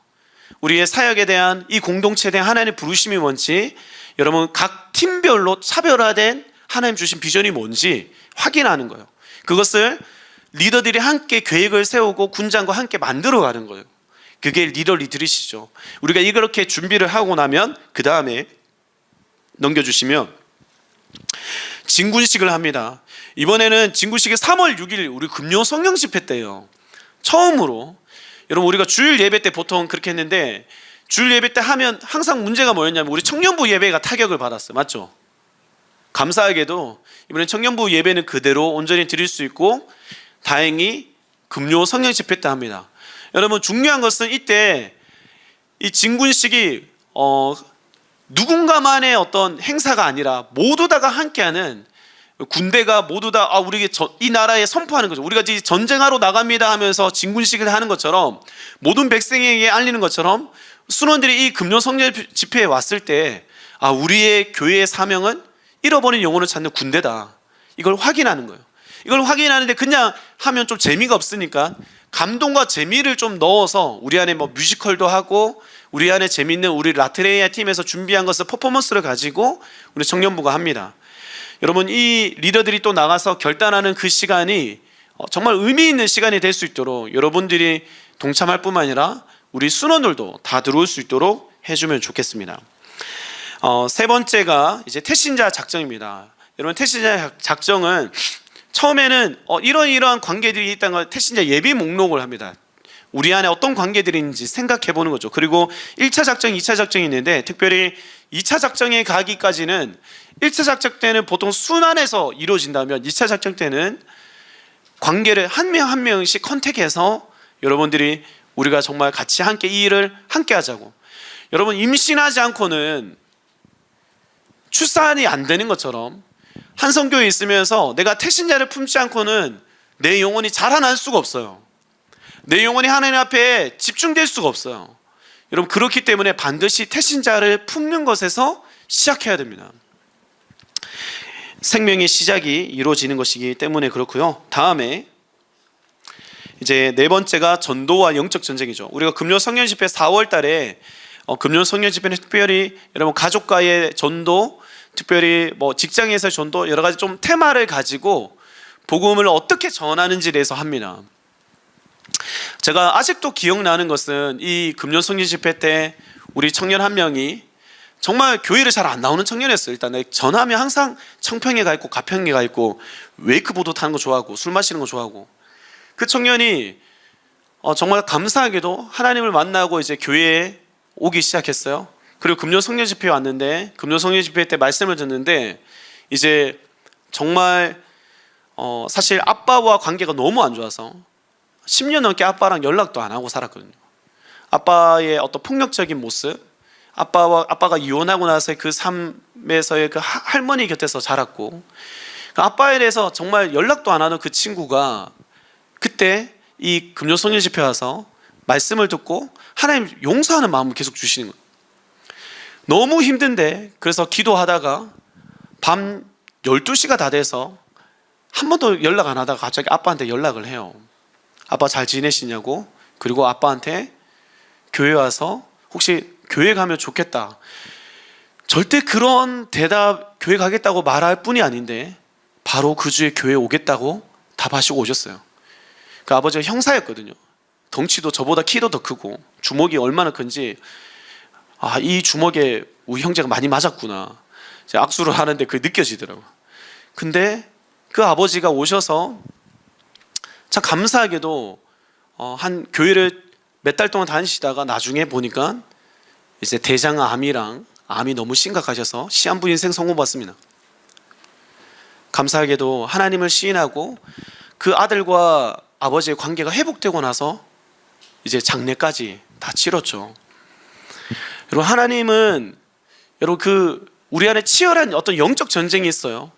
우리의 사역에 대한, 이 공동체에 대한 하나님의 부르심이 뭔지, 여러분 각 팀별로 차별화된 하나님 주신 비전이 뭔지 확인하는 거예요. 그것을 리더들이 함께 계획을 세우고 군장과 함께 만들어가는 거예요. 그게 리더 리트릿이죠. 우리가 이렇게 준비를 하고 나면 그 다음에 넘겨주시면 진군식을 합니다. 이번에는 진군식이 3월 6일 우리 금요 성령 집회 때예요. 처음으로. 여러분 우리가 주일 예배 때 보통 그렇게 했는데, 주일 예배 때 하면 항상 문제가 뭐였냐면 우리 청년부 예배가 타격을 받았어요. 맞죠? 감사하게도 이번에 청년부 예배는 그대로 온전히 드릴 수 있고 다행히 금요 성령 집회 때 합니다. 여러분 중요한 것은 이때 이 진군식이 누군가만의 어떤 행사가 아니라 모두 다가 함께하는 군대가 모두 다 우리 이 나라에 선포하는 거죠. 우리가 이제 전쟁하러 나갑니다 하면서 진군식을 하는 것처럼, 모든 백성에게 알리는 것처럼 순원들이 이 금요 성령 집회에 왔을 때 우리의 교회의 사명은 잃어버린 영혼을 찾는 군대다, 이걸 확인하는 거예요. 이걸 확인하는데 그냥 하면 좀 재미가 없으니까 감동과 재미를 좀 넣어서 우리 안에 뭐 뮤지컬도 하고, 우리 안에 재밌는 우리 라트레이아 팀에서 준비한 것을 퍼포먼스를 가지고 우리 청년부가 합니다. 여러분, 이 리더들이 또 나가서 결단하는 그 시간이 정말 의미 있는 시간이 될 수 있도록 여러분들이 동참할 뿐만 아니라 우리 순원들도 다 들어올 수 있도록 해주면 좋겠습니다. 세 번째가 이제 태신자 작정입니다. 여러분, 태신자 작정은 처음에는 이러한 관계들이 있다는 걸 태신자 예비 목록을 합니다. 우리 안에 어떤 관계들이 있는지 생각해 보는 거죠. 그리고 1차 작정, 2차 작정이 있는데, 특별히 2차 작정에 가기까지는, 1차 작정 때는 보통 순환해서 이루어진다면 2차 작정 때는 관계를 한 명 한 명씩 컨택해서 여러분들이 우리가 정말 같이 함께 이 일을 함께 하자고. 여러분, 임신하지 않고는 출산이 안 되는 것처럼 한성교회에 있으면서 내가 태신자를 품지 않고는 내 영혼이 자라날 수가 없어요. 내 영혼이 하나님 앞에 집중될 수가 없어요. 여러분, 그렇기 때문에 반드시 태신자를 품는 것에서 시작해야 됩니다. 생명의 시작이 이루어지는 것이기 때문에 그렇고요. 다음에 이제 네 번째가 전도와 영적 전쟁이죠. 우리가 금요 성령 집회 4월 달에 금요 성령 집회는 특별히 여러분 가족과의 전도, 특별히 뭐 직장에서의 전도, 여러 가지 좀 테마를 가지고 복음을 어떻게 전하는지에 대해서 합니다. 제가 아직도 기억나는 것은 이 금요 성령 집회 때 우리 청년 한 명이 정말 교회를 잘 안 나오는 청년이었어요. 일단 전하면 항상 청평에 가 있고 가평에 가 있고 웨이크보드 타는 거 좋아하고 술 마시는 거 좋아하고, 그 청년이 정말 감사하게도 하나님을 만나고 이제 교회에 오기 시작했어요. 그리고 금요 성령 집회에 왔는데, 금요 성령 집회 때 말씀을 듣는데 이제 정말 사실 아빠와 관계가 너무 안 좋아서 10년 넘게 아빠랑 연락도 안 하고 살았거든요. 아빠의 어떤 폭력적인 모습, 아빠가 이혼하고 나서 그 삶에서의 그 할머니 곁에서 자랐고, 아빠에 대해서 정말 연락도 안 하는 그 친구가 그때 이 금요 성령 집회 와서 말씀을 듣고 하나님 용서하는 마음을 계속 주시는 거예요. 너무 힘든데, 그래서 기도하다가 밤 12시가 다 돼서 한 번도 연락 안 하다가 갑자기 아빠한테 연락을 해요. 아빠 잘 지내시냐고. 그리고 아빠한테 교회 와서 혹시 교회 가면 좋겠다. 절대 그런 대답, 교회 가겠다고 말할 뿐이 아닌데 바로 그 주에 교회 오겠다고 답하시고 오셨어요. 그 아버지가 형사였거든요. 덩치도 저보다 키도 더 크고 주먹이 얼마나 큰지, 이 주먹에 우리 형제가 많이 맞았구나, 악수를 하는데 그게 느껴지더라고요. 근데 그 아버지가 오셔서 참 감사하게도 한 교회를 몇 달 동안 다니시다가 나중에 보니까 이제 대장암이랑 암이 너무 심각하셔서 시한부 인생 선고받습니다. 감사하게도 하나님을 시인하고 그 아들과 아버지의 관계가 회복되고 나서 이제 장례까지 다 치렀죠. 여러분, 하나님은 여러분 우리 안에 치열한 어떤 영적 전쟁이 있어요.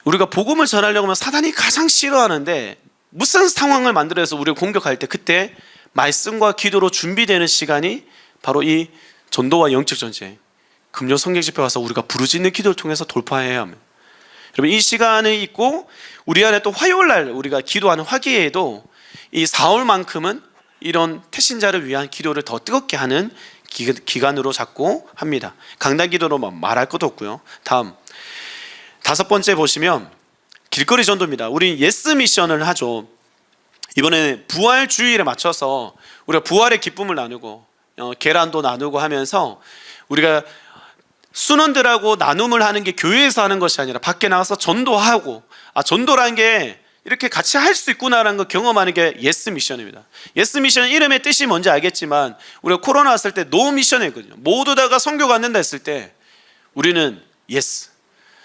우리가 복음을 전하려고 하면 사단이 가장 싫어하는데, 무슨 상황을 만들어서 우리를 공격할 때 그때 말씀과 기도로 준비되는 시간이 바로 이 전도와 영적 전쟁, 금요 성령 집회 와서 우리가 부르짖는 기도를 통해서 돌파해야 합니다. 여러분, 이 시간이 있고 우리 안에 또 화요일 날 우리가 기도하는 화기회에도 이 4월만큼은 이런 태신자를 위한 기도를 더 뜨겁게 하는 기간으로 잡고 합니다. 강단 기도로 말할 것도 없고요. 다음 5번째 보시면 길거리 전도입니다. 우리 예스 미션을 하죠. 이번에 부활 주일에 맞춰서 우리가 부활의 기쁨을 나누고 계란도 나누고 하면서 우리가 순원들하고 나눔을 하는 게 교회에서 하는 것이 아니라 밖에 나가서 전도하고, 전도라는 게 이렇게 같이 할 수 있구나라는 걸 경험하는 게 예스 미션입니다. 예스 미션 이름의 뜻이 뭔지 알겠지만 우리가 코로나 왔을 때 노 미션이거든요. 모두 다가 선교가 안 된다 했을 때 우리는 예스,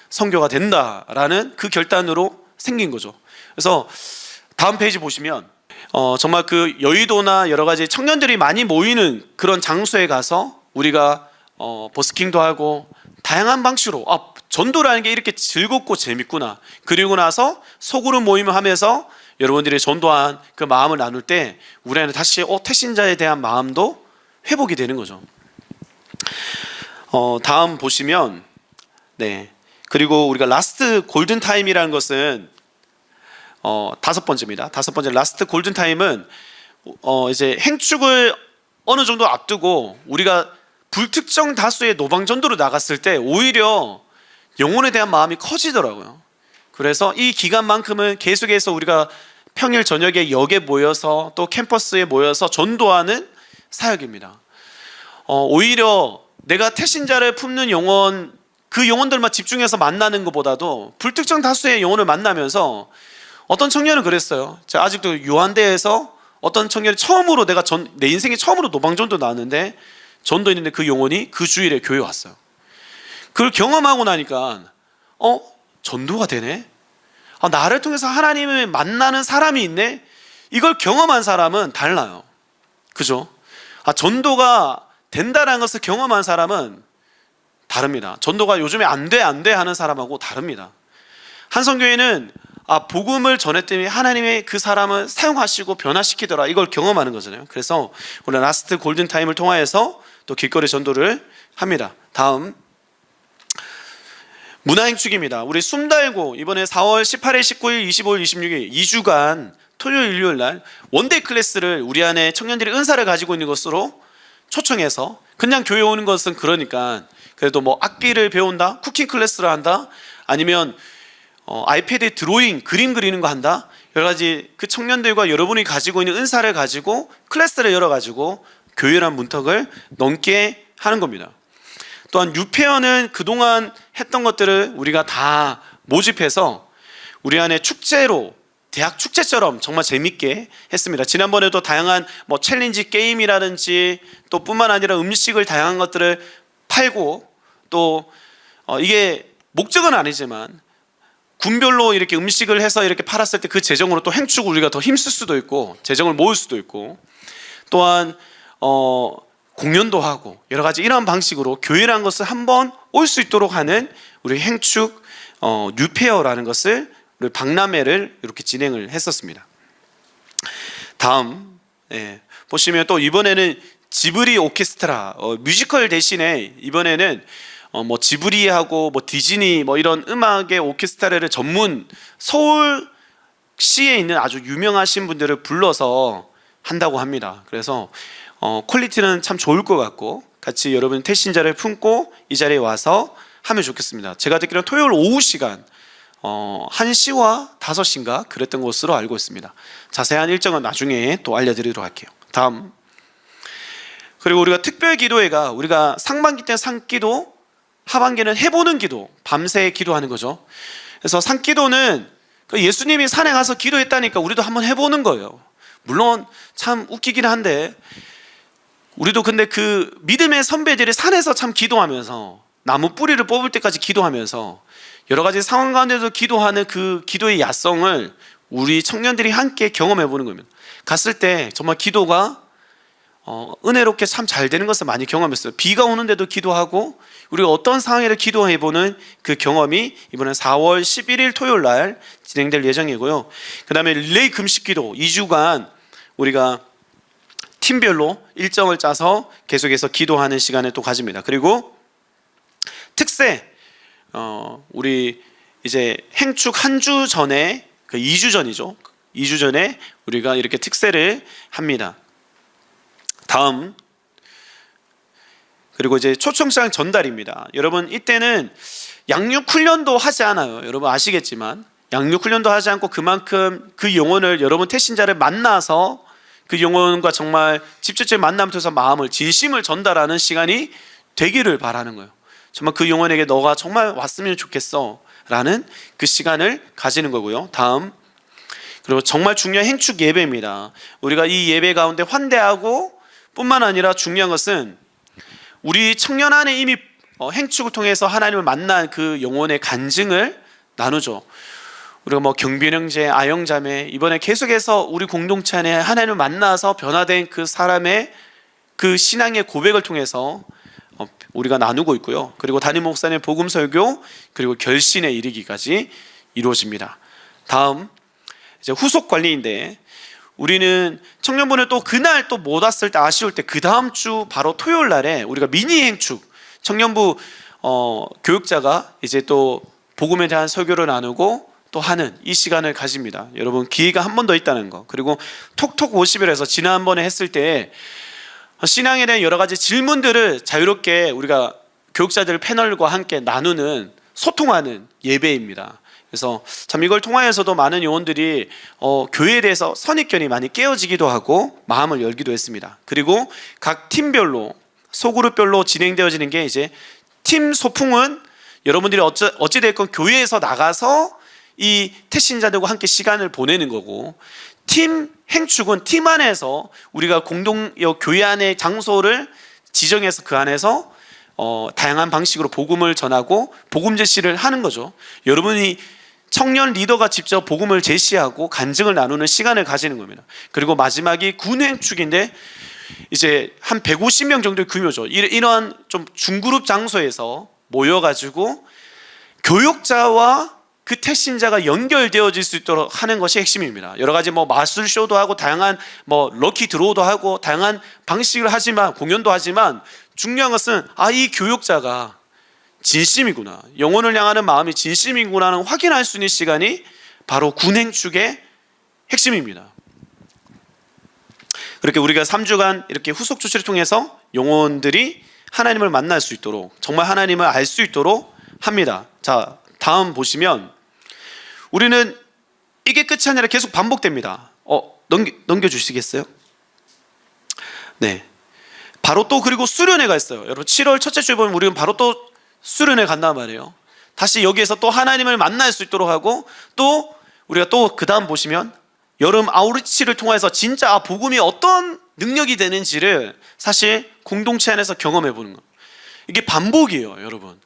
선교가 된다라는 그 결단으로 생긴 거죠. 그래서 다음 페이지 보시면 정말 그 여의도나 여러 가지 청년들이 많이 모이는 그런 장소에 가서 우리가 버스킹도 하고 다양한 방식으로 전도라는 게 이렇게 즐겁고 재밌구나. 그리고 나서 소그룹 모임을 하면서 여러분들이 전도한 그 마음을 나눌 때 우리 안에 다시 태신자에 대한 마음도 회복이 되는 거죠. 다음 보시면 그리고 우리가 라스트 골든 타임이라는 것은 다섯 번째입니다. 다섯 번째 라스트 골든 타임은 이제 행축을 어느 정도 앞두고 우리가 불특정 다수의 노방 전도로 나갔을 때 오히려 영혼에 대한 마음이 커지더라고요. 그래서 이 기간만큼은 계속해서 우리가 평일 저녁에 역에 모여서 또 캠퍼스에 모여서 전도하는 사역입니다. 오히려 내가 태신자를 품는 영혼, 그 영혼들만 집중해서 만나는 것보다도 불특정 다수의 영혼을 만나면서 어떤 청년은 그랬어요. 제가 아직도 유한대에서 어떤 청년이 처음으로 내 인생에 처음으로 노방전도 나왔는데 전도했는데 그 영혼이 그 주일에 교회 왔어요. 그걸 경험하고 나니까 전도가 되네. 나를 통해서 하나님을 만나는 사람이 있네. 이걸 경험한 사람은 달라요. 그죠? 전도가 된다는 것을 경험한 사람은 다릅니다. 전도가 요즘에 안 돼 하는 사람하고 다릅니다. 한성교회는 복음을 전했더니 하나님의 그 사람을 사용하시고 변화시키더라, 이걸 경험하는 거잖아요. 그래서 우리 라스트 골든타임을 통하여서 또 길거리 전도를 합니다. 다음 문화행축입니다. 우리 숨달고 이번에 4월 18일, 19일, 25일, 26일 2주간 토요일, 일요일 날 원데이 클래스를 우리 안에 청년들이 은사를 가지고 있는 것으로 초청해서, 그냥 교회 오는 것은 그러니까 그래도 뭐 악기를 배운다, 쿠킹 클래스를 한다, 아니면 아이패드에 드로잉, 그림 그리는 거 한다, 여러 가지 그 청년들과 여러분이 가지고 있는 은사를 가지고 클래스를 열어가지고 교회란 문턱을 넘게 하는 겁니다. 또한 유폐원은 그동안 했던 것들을 우리가 다 모집해서 우리 안에 축제로, 대학 축제처럼 정말 재밌게 했습니다. 지난번에도 다양한 챌린지 게임이라든지 또 뿐만 아니라 음식을 다양한 것들을 팔고, 또 이게 목적은 아니지만 군별로 이렇게 음식을 해서 이렇게 팔았을 때 그 재정으로 또 행축을 우리가 더 힘쓸 수도 있고 재정을 모을 수도 있고, 또한 공연도 하고 여러 가지 이러한 방식으로 교회라는 것을 한번 올 수 있도록 하는 우리 행축 뉴페어라는 것을 우리 박람회를 이렇게 진행을 했었습니다. 다음 보시면 또 이번에는 지브리 오케스트라, 뮤지컬 대신에 이번에는 지브리하고 디즈니 이런 음악의 오케스트라를 전문 서울시에 있는 아주 유명하신 분들을 불러서 한다고 합니다. 그래서 퀄리티는 참 좋을 것 같고 같이 여러분 태신자를 품고 이 자리에 와서 하면 좋겠습니다. 제가 듣기로는 토요일 오후 시간 1시와 5시인가 그랬던 것으로 알고 있습니다. 자세한 일정은 나중에 또 알려드리도록 할게요. 다음, 그리고 우리가 특별 기도회가 우리가 상반기 때는 상기도, 하반기는 해보는 기도, 밤새 기도하는 거죠. 그래서 상기도는 예수님이 산에 가서 기도했다니까 우리도 한번 해보는 거예요. 물론 참 웃기긴 한데 우리도 근데 그 믿음의 선배들이 산에서 참 기도하면서 나무 뿌리를 뽑을 때까지 기도하면서 여러 가지 상황 가운데서 기도하는 그 기도의 야성을 우리 청년들이 함께 경험해 보는 겁니다. 갔을 때 정말 기도가 은혜롭게 참 잘 되는 것을 많이 경험했어요. 비가 오는데도 기도하고 우리가 어떤 상황에도 기도해보는 그 경험이 이번에 4월 11일 토요일 날 진행될 예정이고요. 그 다음에 릴레이 금식기도 2주간 우리가 팀별로 일정을 짜서 계속해서 기도하는 시간을 또 가집니다. 그리고 특세, 우리 이제 행축 한 주 전에, 2주 전이죠. 2주 전에 우리가 이렇게 특세를 합니다. 다음, 그리고 이제 초청장 전달입니다. 여러분 이때는 양육 훈련도 하지 않아요. 여러분 아시겠지만 양육 훈련도 하지 않고 그만큼 그 영혼을, 여러분 태신자를 만나서 그 영혼과 정말 직접적인 만남을 통해서 마음을, 진심을 전달하는 시간이 되기를 바라는 거예요. 정말 그 영혼에게 너가 정말 왔으면 좋겠어 라는 그 시간을 가지는 거고요. 다음, 그리고 정말 중요한 행축 예배입니다. 우리가 이 예배 가운데 환대하고 뿐만 아니라 중요한 것은 우리 청년 안에 이미 행축을 통해서 하나님을 만난 그 영혼의 간증을 나누죠. 우리가 경비형제, 아영자매, 이번에 계속해서 우리 공동체 안에 하나님을 만나서 변화된 그 사람의 그 신앙의 고백을 통해서
우리가 나누고 있고요. 그리고 담임 목사님의 복음 설교 그리고 결신에 이르기까지 이루어집니다. 다음 이제 후속 관리인데, 우리는 청년부는 또 그날 또 못 왔을 때 아쉬울 때 그 다음 주 바로 토요일 날에 우리가 미니 행축, 청년부 교육자가 이제 또 복음에 대한 설교를 나누고 또 하는 이 시간을 가집니다. 여러분, 기회가 한 번 더 있다는 거. 그리고 톡톡 50일에서 지난번에 했을 때 신앙에 대한 여러 가지 질문들을 자유롭게 우리가 교육자들 패널과 함께 나누는, 소통하는 예배입니다. 그래서 참 이걸 통하여서도 많은 요원들이 교회에 대해서 선입견이 많이 깨어지기도 하고 마음을 열기도 했습니다. 그리고 각 팀별로, 소그룹별로 진행되어지는 게 이제 팀 소풍은 여러분들이 어찌됐건 교회에서 나가서 이 태신자들과 함께 시간을 보내는 거고, 팀 행축은 팀 안에서 우리가 공동 교회 안의 장소를 지정해서 그 안에서 다양한 방식으로 복음을 전하고 복음 제시를 하는 거죠. 여러분이 청년 리더가 직접 복음을 제시하고 간증을 나누는 시간을 가지는 겁니다. 그리고 마지막이 군 행축인데 이제 한 150명 정도의 규모죠. 이러한 좀 중그룹 장소에서 모여가지고 교육자와 그 태신자가 연결되어질 수 있도록 하는 것이 핵심입니다. 여러 가지 마술쇼도 하고 다양한 럭키 드로우도 하고 다양한 방식을 하지만, 공연도 하지만 중요한 것은 이 교육자가 진심이구나, 영혼을 향하는 마음이 진심이구나는 확인할 수 있는 시간이 바로 군행축의 핵심입니다. 그렇게 우리가 3주간 이렇게 후속 조치를 통해서 영혼들이 하나님을 만날 수 있도록, 정말 하나님을 알 수 있도록 합니다. 자, 다음 보시면 우리는 이게 끝이 아니라 계속 반복됩니다. 넘겨주시겠어요? 네. 바로 또 그리고 수련회가 있어요. 여러분, 7월 첫째 주에 보면 우리는 바로 또 수련회 간단 말이에요. 다시 여기에서 또 하나님을 만날 수 있도록 하고, 또 우리가 또 그 다음 보시면 여름 아우리치를 통해서 진짜 복음이 어떤 능력이 되는지를 사실 공동체 안에서 경험해 보는 거. 이게 반복이에요, 여러분.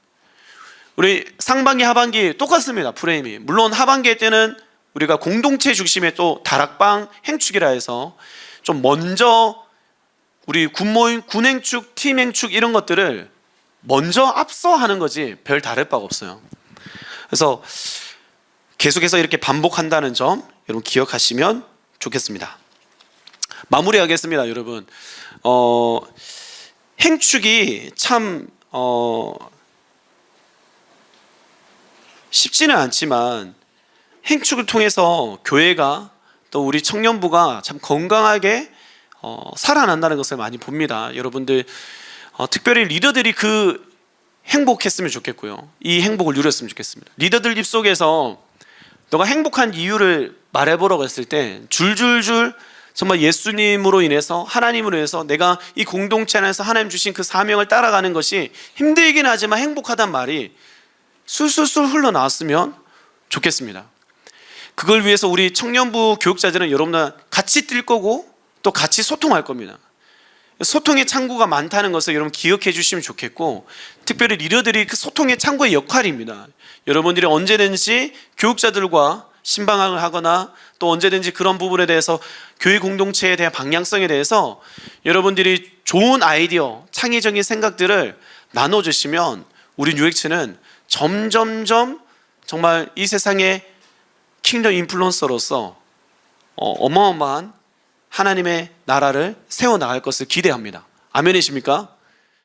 우리 상반기 하반기 똑같습니다. 프레임이. 물론 하반기 때는 우리가 공동체 중심의 또 다락방 행축이라 해서 좀 먼저 우리 군모임, 군행축, 팀행축 이런 것들을 먼저 앞서 하는 거지 별 다를 바가 없어요. 그래서 계속해서 이렇게 반복한다는 점 여러분 기억하시면 좋겠습니다. 마무리하겠습니다, 여러분. 행축이 참 쉽지는 않지만 행축을 통해서 교회가 또 우리 청년부가 참 건강하게 살아난다는 것을 많이 봅니다. 여러분들 특별히 리더들이 행복했으면 좋겠고요. 이 행복을 누렸으면 좋겠습니다. 리더들 입속에서 너가 행복한 이유를 말해보라고 했을 때 줄줄줄 정말 예수님으로 인해서, 하나님으로 인해서 내가 이 공동체 안에서 하나님 주신 그 사명을 따라가는 것이 힘들긴 하지만 행복하단 말이 술술술 흘러나왔으면 좋겠습니다. 그걸 위해서 우리 청년부 교육자들은 여러분들 같이 뛸 거고 또 같이 소통할 겁니다. 소통의 창구가 많다는 것을 여러분 기억해 주시면 좋겠고, 특별히 리더들이 그 소통의 창구의 역할입니다. 여러분들이 언제든지 교육자들과 신방을 하거나 또 언제든지 그런 부분에 대해서 교회 공동체에 대한 방향성에 대해서 여러분들이 좋은 아이디어, 창의적인 생각들을 나눠주시면 우리 UX는 점점점 정말 이 세상의 킹덤 인플루언서로서 어마어마한 하나님의 나라를 세워나갈 것을 기대합니다. 아멘이십니까?